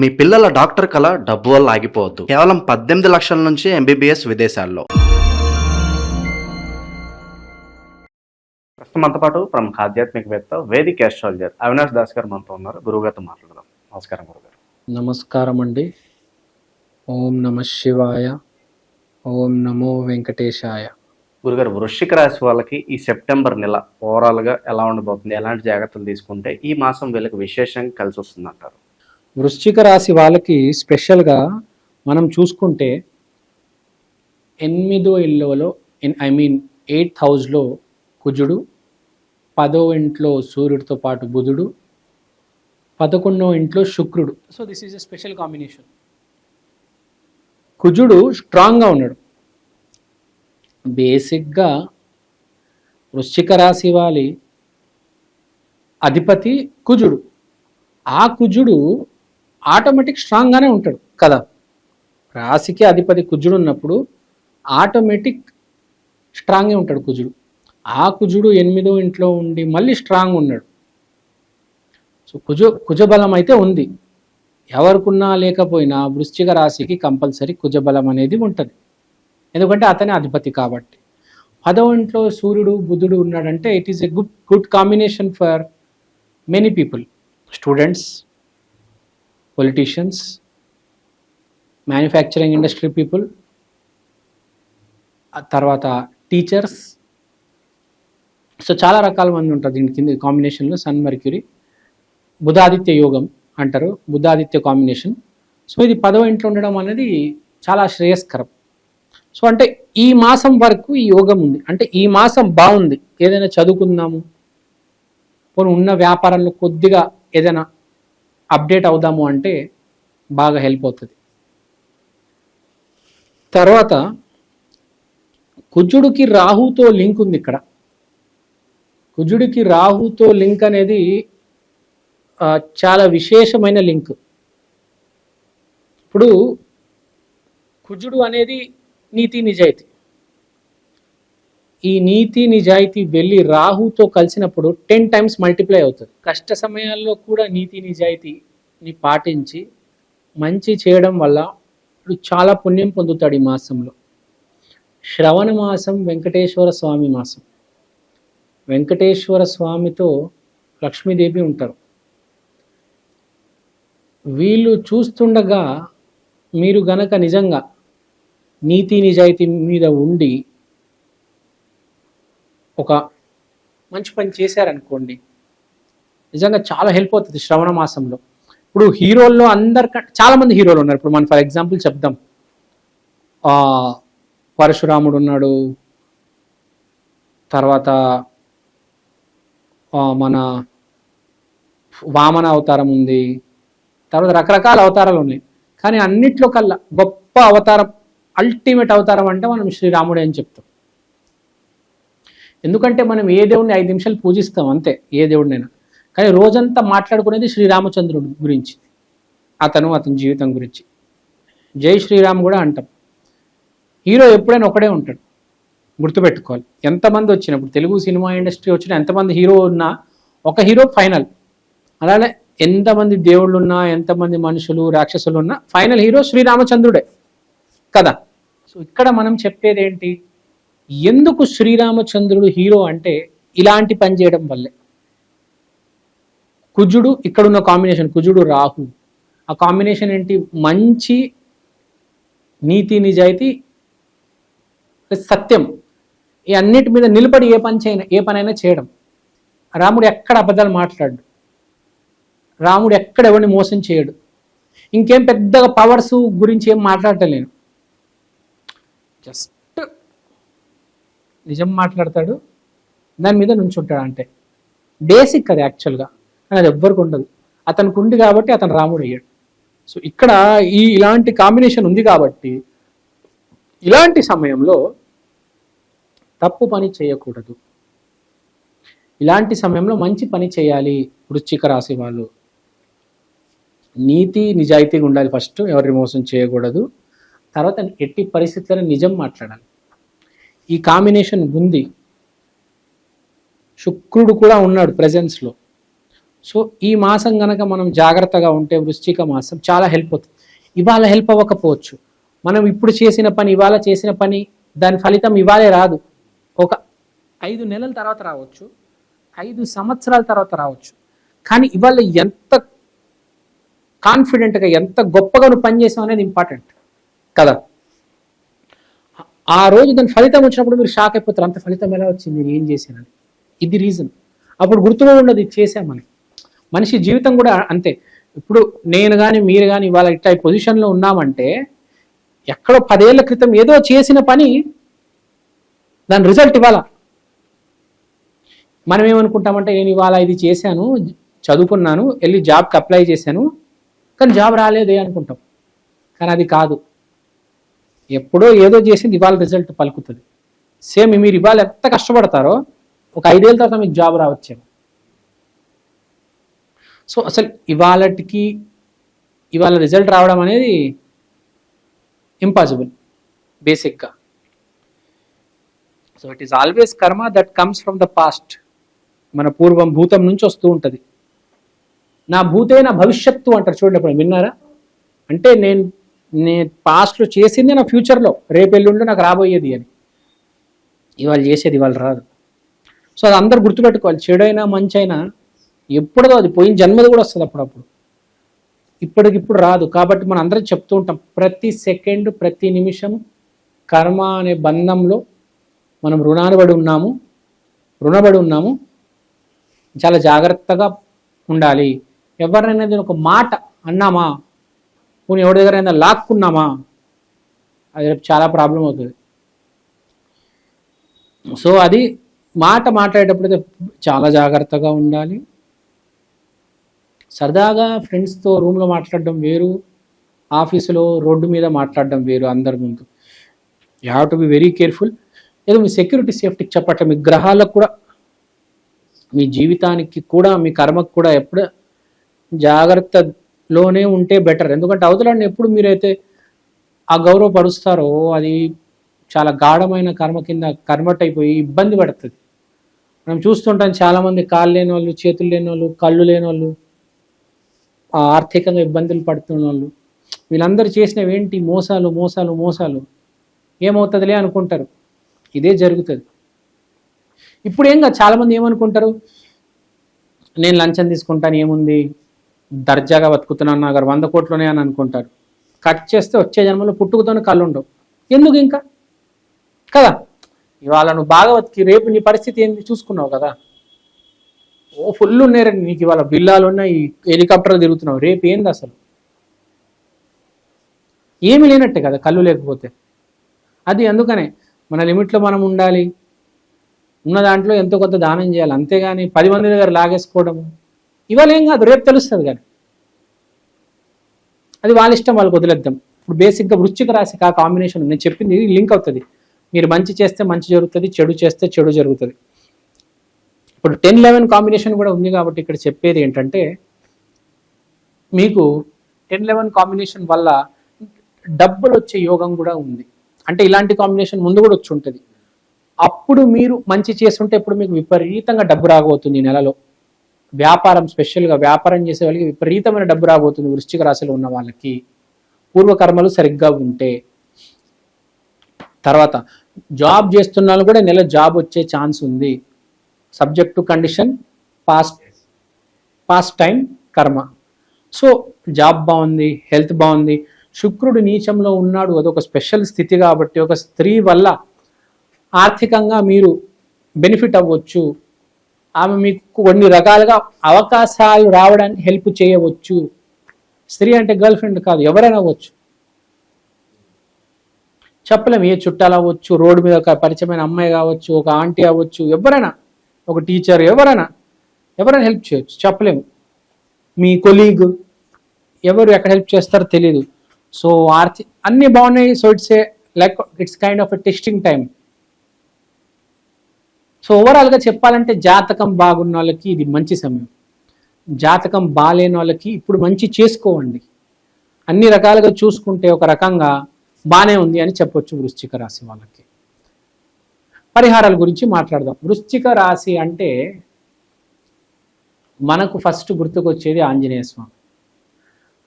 మీ పిల్లల డాక్టర్ కల డబ్బు వల్ల ఆగిపోవద్దు. కేవలం 18 లక్షల నుంచి ఎంబీబీఎస్ విదేశాల్లో. ప్రస్తుతం మనతో పాటు ప్రముఖ ఆధ్యాత్మికవేత్త, వేదిక్ ఆస్ట్రాలజర్ అవినాష్ దాస్ గారు మనతో ఉన్నారు. గురువుగారితో మాట్లాడదాం. నమస్కారం గురుగారు. నమస్కారం అండి. ఓం నమ శివాయ. ఓం నమో వెంకటేశాయ. గురుగారు, వృశ్చిక రాశి వాళ్ళకి ఈ సెప్టెంబర్ నెల ఓవరాల్గా ఎలా ఉండబోతుంది? ఎలాంటి జాగ్రత్తలు తీసుకుంటే ఈ మాసం వీళ్ళకి విశేషంగా కలిసి వస్తుంది అంటారు? వృశ్చిక రాశి వాళ్ళకి స్పెషల్గా మనం చూసుకుంటే 8వ ఇళ్ళలో 8th హౌస్లో కుజుడు, 10వ ఇంట్లో సూర్యుడితో పాటు బుధుడు, 11వ ఇంట్లో శుక్రుడు. So this is a special combination. కుజుడు స్ట్రాంగ్గా ఉన్నాడు. బేసిక్గా వృశ్చిక రాశి వాళ్ళ అధిపతి కుజుడు. ఆ కుజుడు ఆటోమేటిక్ స్ట్రాంగ్గానే ఉంటాడు కదా. రాశికి అధిపతి కుజుడు ఉన్నప్పుడు ఆటోమేటిక్ స్ట్రాంగే ఉంటాడు కుజుడు. ఆ కుజుడు 8వ ఇంట్లో ఉండి మళ్ళీ స్ట్రాంగ్ ఉన్నాడు. సో కుజబలం అయితే ఉంది. ఎవరికున్నా లేకపోయినా వృశ్చిక రాశికి కంపల్సరీ కుజబలం అనేది ఉంటుంది. ఎందుకంటే అతనే అధిపతి కాబట్టి. 10వ ఇంట్లో సూర్యుడు బుధుడు ఉన్నాడంటే it is a good combination for many people. Students, politicians, manufacturing industry people, తర్వాత టీచర్స్. సో చాలా రకాల మంది ఉంటారు దీని కింద కాంబినేషన్లో. సన్ మెర్క్యూరీ బుధాదిత్య యోగం అంటారు, బుధాదిత్య కాంబినేషన్. సో ఇది 10వ ఇంట్లో ఉండడం అనేది చాలా శ్రేయస్కరం. సో అంటే ఈ మాసం వరకు ఈ యోగం ఉంది. అంటే ఈ మాసం బాగుంది. ఏదైనా చదువుకుందాము, పోనీ ఉన్న వ్యాపారంలో కొద్దిగా ఏదైనా అప్డేట్ అవుదాము అంటే బాగా హెల్ప్ అవుతుంది. తర్వాత కుజుడికి రాహుతో లింక్ ఉంది ఇక్కడ. కుజుడికి రాహుతో లింక్ అనేది చాలా విశేషమైన లింక్. ఇప్పుడు కుజుడు అనేది నీతి నిజాయితీ. ఈ నీతి నిజాయితీ వెళ్ళి రాహుతో కలిసినప్పుడు 10 times మల్టిప్లై అవుతుంది. కష్ట సమయాల్లో కూడా నీతి నిజాయితీని పాటించి మంచి చేయడం వల్ల చాలా పుణ్యం పొందుతాడు ఈ మాసంలో. శ్రవణ మాసం వెంకటేశ్వర స్వామి మాసం. వెంకటేశ్వర స్వామితో లక్ష్మీదేవి ఉంటారు. వీళ్ళు చూస్తుండగా మీరు గనక నిజంగా నీతి నిజాయితీ మీద ఉండి ఒక మంచి పని చేశారనుకోండి, నిజంగా చాలా హెల్ప్ అవుతుంది శ్రవణ మాసంలో. ఇప్పుడు హీరోల్లో అందరికంటే చాలామంది హీరోలు ఉన్నారు. ఇప్పుడు మనం ఫర్ ఎగ్జాంపుల్ చెప్దాం, పరశురాముడు ఉన్నాడు, తర్వాత మన వామన అవతారం ఉంది, తర్వాత రకరకాల అవతారాలు ఉన్నాయి. కానీ అన్నిట్లో కల్లా గొప్ప అవతారం, అల్టిమేట్ అవతారం అంటే మనం శ్రీరాముడే అని చెప్తాం. ఎందుకంటే మనం ఏ దేవుడిని 5 నిమిషాలు పూజిస్తాం అంతే, ఏ దేవుడినైనా. కానీ రోజంతా మాట్లాడుకునేది శ్రీరామచంద్రుడి గురించి, అతని జీవితం గురించి. జై శ్రీరామ్ కూడా అంటాం. హీరో ఎప్పుడైనా ఒకడే ఉంటాడు, గుర్తుపెట్టుకోవాలి. ఎంతమంది వచ్చినప్పుడు తెలుగు సినిమా ఇండస్ట్రీ వచ్చిన ఎంతమంది హీరో ఉన్నా ఒక హీరో ఫైనల్. అలానే ఎంతమంది దేవుళ్ళు ఉన్నా, ఎంతమంది మనుషులు రాక్షసులు ఉన్నా ఫైనల్ హీరో శ్రీరామచంద్రుడే కదా. సో ఇక్కడ మనం చెప్పేది ఏంటి, ఎందుకు శ్రీరామచంద్రుడు హీరో అంటే ఇలాంటి పని చేయడం వల్లే. కుజుడు ఇక్కడున్న కాంబినేషన్, కుజుడు రాహు, ఆ కాంబినేషన్ ఏంటి, మంచి నీతి నిజాయితీ సత్యం, ఈ అన్నిటి మీద నిలబడి ఏ పనైనా చేయడం. రాముడు ఎక్కడ అబద్ధాలు మాట్లాడు, రాముడు ఎక్కడ ఎవరిని మోసం చేయడు. ఇంకేం పెద్దగా పవర్స్ గురించి ఏం మాట్లాడటలేను, జస్ట్ నిజం మాట్లాడతాడు, దాని మీద నుంచుంటాడు. అంటే బేసిక్ అది యాక్చువల్గా, కానీ అది ఎవ్వరికి ఉండదు. అతనికి ఉంది కాబట్టి అతను రాముడు అయ్యాడు. సో ఇక్కడ ఇలాంటి కాంబినేషన్ ఉంది కాబట్టి ఇలాంటి సమయంలో తప్పు పని చేయకూడదు. ఇలాంటి సమయంలో మంచి పని చేయాలి. వృశ్చిక రాశి వాళ్ళు నీతి నిజాయితీగా ఉండాలి. ఫస్ట్ ఎవరిని మోసం చేయకూడదు. తర్వాత ఎట్టి పరిస్థితుల్లో నిజం మాట్లాడాలి. ఈ కాంబినేషన్ ఉంది. శుక్రుడు కూడా ఉన్నాడు ప్రెజెన్స్లో. సో ఈ మాసం గనక మనం జాగ్రత్తగా ఉంటే వృశ్చిక మాసం చాలా హెల్ప్ అవుతుంది. ఇవాళ హెల్ప్ అవ్వకపోవచ్చు, మనం ఇప్పుడు చేసిన పని, ఇవాళ చేసిన పని దాని ఫలితం ఇవాళే రాదు, ఒక 5 నెలల తర్వాత రావచ్చు, 5 సంవత్సరాల తర్వాత రావచ్చు. కానీ ఇవాళ ఎంత కాన్ఫిడెంట్గా, ఎంత గొప్పగా నువ్వు పనిచేసావు అనేది ఇంపార్టెంట్ కదా. ఆ రోజు దాని ఫలితం వచ్చినప్పుడు మీరు షాక్ అయిపోతారు, అంత ఫలితం ఎలా వచ్చింది, నేను ఏం చేశానని. ఇది రీజన్. అప్పుడు గుర్తుగా ఉండదు ఇది చేశామని. మనిషి జీవితం కూడా అంతే. ఇప్పుడు నేను కానీ మీరు కానీ ఇవాళ ఇట్లా ఈ పొజిషన్లో ఉన్నామంటే ఎక్కడో 10 ఏళ్ల క్రితం ఏదో చేసిన పని దాని రిజల్ట్ ఇవాళ. మనం ఏమనుకుంటామంటే నేను ఇవాళ ఇది చేశాను, చదువుకున్నాను, వెళ్ళి జాబ్కి అప్లై చేశాను, కానీ జాబ్ రాలేదే అనుకుంటాం. కానీ అది కాదు. ఎప్పుడో ఏదో చేసింది ఇవాళ రిజల్ట్ పలుకుతుంది. సేమ్ మీరు ఇవాళ ఎంత కష్టపడతారో ఒక 5 ఏళ్ళ తర్వాత మీకు జాబ్ రావచ్చేమో. సో అసలు ఇవాళ రిజల్ట్ రావడం అనేది ఇంపాసిబుల్ బేసిక్గా. సో ఇట్ ఈస్ ఆల్వేస్ కర్మ that comes from the past. మన పూర్వం భూతం నుంచి వస్తూ ఉంటుంది. నా భూతే నా భవిష్యత్తు అంటారు చూడండి, ఎప్పుడు విన్నారా? అంటే నేను పాస్ట్లో చేసింది నా ఫ్యూచర్లో, రేపు ఎల్లుండి నాకు రాబోయేది అని. ఇవాళ చేసేది ఇవాళ రాదు. సో అది అందరు గుర్తుపెట్టుకోవాలి. చెడైనా మంచి అయినా ఎప్పుడో అది పోయిన జన్మది కూడా వస్తుంది అప్పుడప్పుడు, ఇప్పటికిప్పుడు రాదు. కాబట్టి మనం అందరం చెప్తూ ఉంటాం, ప్రతి సెకండ్ ప్రతి నిమిషం కర్మ అనే బంధంలో మనం రుణపడి ఉన్నాము. చాలా జాగ్రత్తగా ఉండాలి. ఎవరినైనా నేను ఒక మాట అన్నామా, పోనీ ఎవరి దగ్గరైనా లాక్కున్నామా, అది చాలా ప్రాబ్లం అవుతుంది. సో అది మాట మాట్లాడేటప్పుడు చాలా జాగ్రత్తగా ఉండాలి. సరదాగా ఫ్రెండ్స్తో రూమ్లో మాట్లాడడం వేరు, ఆఫీసులో రోడ్డు మీద మాట్లాడడం వేరు. అందరి ముందు you have to be very careful. ఏదో మీ సెక్యూరిటీ సేఫ్టీకి చెప్పట్లే, మీ గ్రహాలకు కూడా, మీ జీవితానికి కూడా, మీ కర్మకు కూడా ఎప్పుడు జాగ్రత్తలోనే ఉంటే బెటర్. ఎందుకంటే అవతలని ఎప్పుడు మీరైతే ఆ గౌరవపరుస్తారో అది చాలా గాఢమైన కర్మ కింద కన్వర్ట్ అయిపోయి ఇబ్బంది పడుతుంది. మనం చూస్తుంటాం చాలామంది కాళ్ళు లేని వాళ్ళు, చేతులు లేని వాళ్ళు, కళ్ళు లేని వాళ్ళు, ఆర్థికంగా ఇబ్బందులు పడుతున్న వాళ్ళు, వీళ్ళందరూ చేసినవి ఏంటి? మోసాలు. ఏమవుతుందిలే అనుకుంటారు, ఇదే జరుగుతుంది. ఇప్పుడు ఏం కాదు, చాలామంది ఏమనుకుంటారు, నేను లంచం తీసుకుంటాను, ఏముంది, దర్జాగా బతుకుతున్నాను, నాకు 100 కోట్లునే అని అనుకుంటారు. కట్ చేస్తే వచ్చే జన్మలో పుట్టుకతోనే కళ్ళు ఉండవు. ఎందుకు ఇంకా కదా? ఇవాళ నువ్వు బాగా బతికి రేపు నీ పరిస్థితి ఏంది చూసుకున్నావు కదా. ఓ ఫుల్ ఉన్నాయి నీకు, ఇవాళ బిల్లాలు ఉన్నాయి, హెలికాప్టర్లు తిరుగుతున్నావు, రేపు ఏంది అసలు? ఏమీ లేనట్టే కదా కళ్ళు లేకపోతే. అది అందుకనే మన లిమిట్లో మనం ఉండాలి, ఉన్న దాంట్లో ఎంతో కొంత దానం చేయాలి. అంతేగాని 10 మంది దగ్గర లాగేసుకోవడము ఇవాళ ఏం కాదు, రేపు తెలుస్తుంది. కానీ అది వాళ్ళ ఇష్టం, వాళ్ళకి వదిలేద్దాం. ఇప్పుడు బేసిక్గా వృశ్చిక రాశికి ఆ కాంబినేషన్ నేను చెప్పింది లింక్ అవుతుంది. మీరు మంచి చేస్తే మంచి జరుగుతుంది, చెడు చేస్తే చెడు జరుగుతుంది. ఇప్పుడు 10-11 కాంబినేషన్ కూడా ఉంది. కాబట్టి ఇక్కడ చెప్పేది ఏంటంటే, మీకు 10-11 కాంబినేషన్ వల్ల డబ్బులు వచ్చే యోగం కూడా ఉంది. అంటే ఇలాంటి కాంబినేషన్ ముందు కూడా వచ్చి ఉంటుంది. అప్పుడు మీరు మంచి చేస్తుంటే ఇప్పుడు మీకు విపరీతంగా డబ్బు రాబోతుంది. ఈ నెలలో వ్యాపారం, స్పెషల్గా వ్యాపారం చేసే వాళ్ళకి విపరీతమైన డబ్బు రాబోతుంది. వృశ్చిక రాశిలో ఉన్న వాళ్ళకి పూర్వకర్మలు సరిగ్గా ఉంటే. తర్వాత జాబ్ చేస్తున్న వాళ్ళు కూడా నెల జాబ్ వచ్చే ఛాన్స్ ఉంది. Subject to condition past time కర్మ. సో జాబ్ బాగుంది, హెల్త్ బాగుంది. శుక్రుడు నీచంలో ఉన్నాడు, అదొక స్పెషల్ స్థితి. కాబట్టి ఒక స్త్రీ వల్ల ఆర్థికంగా మీరు బెనిఫిట్ అవ్వచ్చు. ఆమె మీకు కొన్ని రకాలుగా అవకాశాలు రావడానికి హెల్ప్ చేయవచ్చు. స్త్రీ అంటే గర్ల్ ఫ్రెండ్ కాదు, ఎవరైనా అవ్వచ్చు, చెప్పలేము. ఏ చుట్టాలు అవ్వచ్చు, రోడ్డు మీద ఒక పరిచయమైన అమ్మాయి కావచ్చు, ఒక ఆంటీ అవ్వచ్చు, ఎవరైనా, ఒక టీచర్, ఎవరైనా హెల్ప్ చేయొచ్చు, చెప్పలేము. మీ కొలీగ్ ఎవరు ఎక్కడ హెల్ప్ చేస్తారో తెలియదు. సో అన్నీ బాగున్నాయి. So it's kind of a testing time. So ఓవరాల్గా చెప్పాలంటే జాతకం బాగున్న వాళ్ళకి ఇది మంచి సమయం. జాతకం బాగాలేని వాళ్ళకి ఇప్పుడు మంచి చేసుకోవండి. అన్ని రకాలుగా చూసుకుంటే ఒక రకంగా బాగానే ఉంది అని చెప్పొచ్చు వృశ్చిక రాశి వాళ్ళకి. పరిహారాల గురించి మాట్లాడదాం. వృశ్చిక రాశి అంటే మనకు ఫస్ట్ గుర్తుకొచ్చేది ఆంజనేయ స్వామి.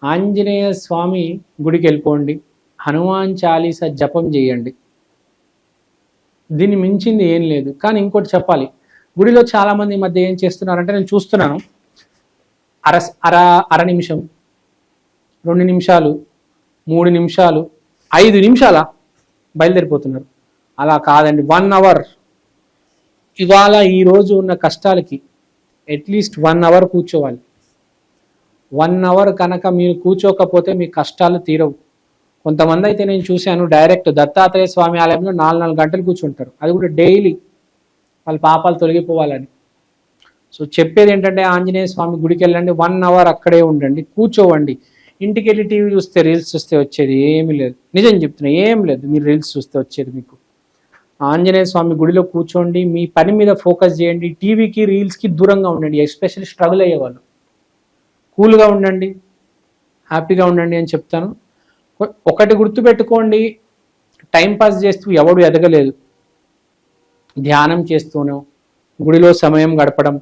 ఆంజనేయ స్వామి గుడికి వెళ్ళిపోండి, హనుమాన్ చాలీసా జపం చేయండి, దీన్ని మించింది ఏం లేదు. కానీ ఇంకోటి చెప్పాలి, గుడిలో చాలామంది ఈ మధ్య ఏం చేస్తున్నారంటే, నేను చూస్తున్నాను, అర అర అర నిమిషం, 2 నిమిషాలు, 3 నిమిషాలు, 5 నిమిషాల బయలుదేరిపోతున్నారు. అలా కాదండి, 1 అవర్. ఇవాళ ఈరోజు ఉన్న కష్టాలకి అట్లీస్ట్ 1 అవర్ కూర్చోవాలి. 1 అవర్ కనుక మీరు కూర్చోకపోతే మీ కష్టాలు తీరవు. కొంతమంది అయితే నేను చూశాను, డైరెక్ట్ దత్తాత్రేయ స్వామి ఆలయంలో 4 గంటలు కూర్చుంటారు, అది కూడా డైలీ, వాళ్ళ పాపాలు తొలగిపోవాలని. సో చెప్పేది ఏంటంటే, ఆంజనేయ స్వామి గుడికి వెళ్ళండి, 1 అవర్ అక్కడే ఉండండి, కూర్చోవండి. ఇంటికి వెళ్ళి టీవీ చూస్తే, రీల్స్ చూస్తే వచ్చేది ఏమీ లేదు. నిజం చెప్తున్నా, ఏం లేదు. మీరు రీల్స్ చూస్తే వచ్చేది మీకు. ఆంజనేయ స్వామి గుడిలో కూర్చోండి, మీ పని మీద ఫోకస్ చేయండి, టీవీకి రీల్స్కి దూరంగా ఉండండి. ఎస్పెషల్లీ స్ట్రగుల్ అయ్యేవాళ్ళు కూల్గా ఉండండి, హ్యాపీగా ఉండండి అని చెప్తాను. ఒకటి గుర్తుపెట్టుకోండి, టైంపాస్ చేస్తూ ఎవడు ఎదగలేదు. ధ్యానం చేస్తూనో, గుడిలో సమయం గడపడం,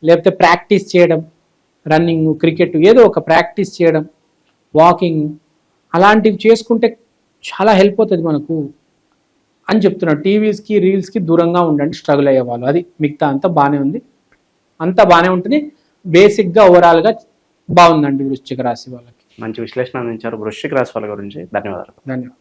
లేకపోతే ప్రాక్టీస్ చేయడం, రన్నింగ్, క్రికెట్, ఏదో ఒక ప్రాక్టీస్ చేయడం, వాకింగ్, అలాంటివి చేసుకుంటే చాలా హెల్ప్ అవుతుంది మనకు అని చెప్తున్నాను. టీవీస్కి రీల్స్కి దూరంగా ఉండండి స్ట్రగుల్ అయ్యేవాళ్ళు. అది మిగతా అంతా బాగానే ఉంది, అంతా బాగానే ఉంటుంది. బేసిక్గా ఓవరాల్గా బాగుందండి వృశ్చిక రాశి వాళ్ళకి. మంచి విశ్లేషణ అందించారు వృశ్చిక రాశి వాళ్ళ గురించి. ధన్యవాదాలు. ధన్యవాదాలు.